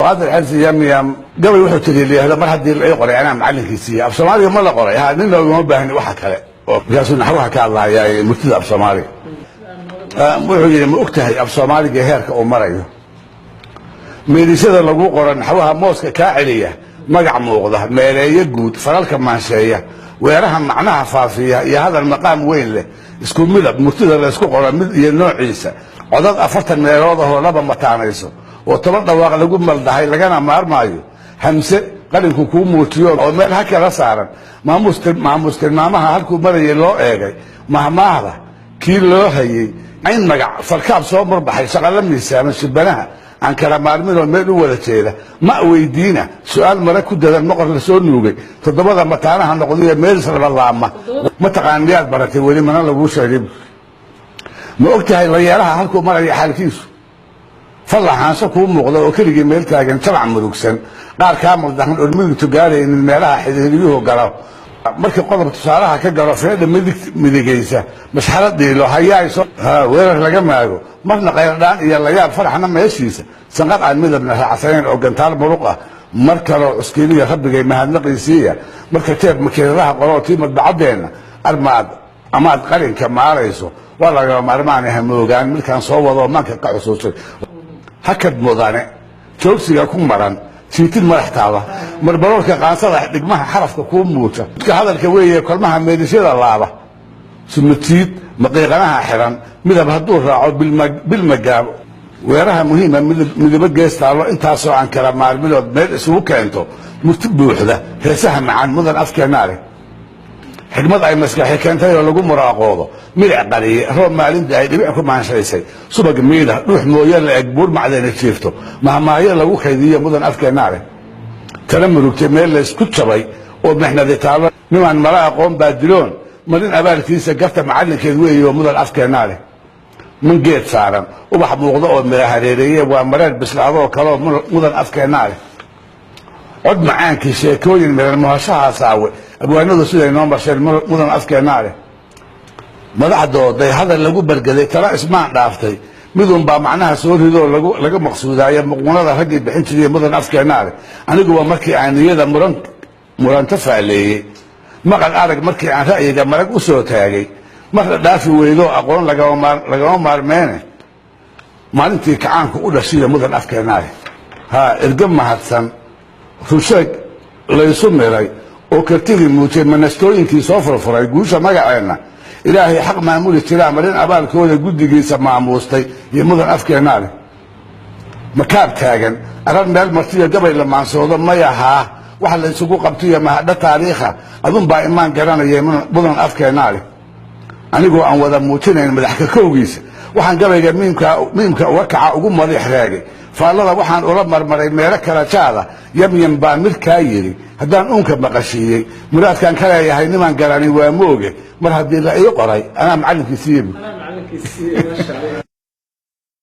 هذا الحرس يم قبل وحو تري لي هذا mar hadii la ii qoray anaa macalinkiisii af Soomaaliga ma la qoray ha nin loo baahan waxa kale oo gaasuna waxa ka hadlayaa murtida af Soomaaliga wuxuu yiri ma ogtahay af Soomaaliga heerka uu marayo meedisada lagu qoran xawaha mooska ka celiya magac muuqda meeleeyo guud faralka maansheeya weeraha macnaha faafiya iyo hadal maqaam weyn leh isku midab murtida la isku qoran mid iyo noociisa codad 40 meelood oo laba mataanayso oo toban dhawaaq lagu maldahay lagana maarmaayo hamse qalinku ku muujiyo oo meel haka la saaran maamuska halku maray loo eegay mahmaahda kii loo hayay in magac farkaab soo marbaxay shaqada miisaan shibanaha aan kala maarmin oo meel u wada jeeda ma weydiina su'aal mara ku dadan maqor la soo nuugay todobada mataanaha noqday meel sarba laama ma taqaaniyaad baratay wali mana lagu sheegay ma ogtahay la yeelaha halku maray xalkiisu فالله كو موقدا oo kaliya meel taagan tabcan mudugsan qaar ka muddan urmigu tugaareen meelaha xidhiidhiyuhu galo markii qodob tusaalaha ka galo feeda midigaysa masxaladii loo hayayso weerar laga maago marna qeydaan iyo la yaab faraxna meeshiisa sanqad aan midabna raacsaneen oo gantaal muruq ah marka loo cuskiliya rabbigay mahadnaqiisiya marka teeb makiinaha qorooti madbacadeena amaad qalinka maarayso wala laga maarmaanahay moogaan markaan soo wado manka ka xusuusay hakad mudane joogsiga ku maran siitin madaxtaada marbaroolka qaasada dhigmaha xarafka ku muuta ka hadalka weeye kulmaha meedishada laaba sumatiid maqiiqanaha xiran midab haduu raaco bil magaab weeraha muhiima midab geestaalo intaas oo aan kala maarmilood meel isugu keento murti buuxda heesaha macaan mudan afkeenaare xigmad ay maskaxi keentay oo lagu muraaqoodo milic qaliye roob maalinta ay dhibic ku maanshaysay subag miida dhuux mooyee la eg buur macdana jiifto mahmaayo lagu kaydiyo mudan afkeenaare tala murugtay meel la isku jabay oo mixnadi taalo niman mala aqoon baadiloon marin abaalkiisa garta macalinkeed weeyo mudan afkeenaare من جيت سارن وبح موقضة من هريرية ومرات بسلعة كلام مدن أفكارنا عد معاك شيكوين من المهشة ساوي أبو عنود سيد نوم بشر مدن أفكارنا ما بعده ده هذا اللي جو برجلي ترى اسمع دافتي مدن با معناها سوري دول لقوا مقصودة يا مقولنا هذا هجي بحنت دي مدن أفكارنا أنا جوا مركي عن يدا مرن تفعلي ما قال أرق مركي عن رأيي ده مرق أسوة هاجي marka dhaafi weydo aqoon laga maarmeene maalintii kacaanku u dhashay mudan afkeenaay ha irgam mahadsan rusheeg laysu meelay oo kartidii muujay manastooyinkii soo furfuray guusha magaceena ilaahay xaq maamul tiraa marin abaalkooda gudigiisa maamuustay iyo mudan afkeenaay makaab taagan aran meel martiyo gabay la maansoodo ma yaha waxa la isugu qabtay mahada taariikha adun baa imaan garanayay mudan afkeenaay anigoo aan wada muujinayn madaxka koogiisa waxaan gabayga miimka wakaca ugu madax raagay faalada waxaan ula marmaray meelo kala jaada yamyan baan midkaa yiri haddaan uunka maqashiiyey muraadkan kale yahay niman garanay waa mooge mar haddii la ii qoray anaa macalinkiisii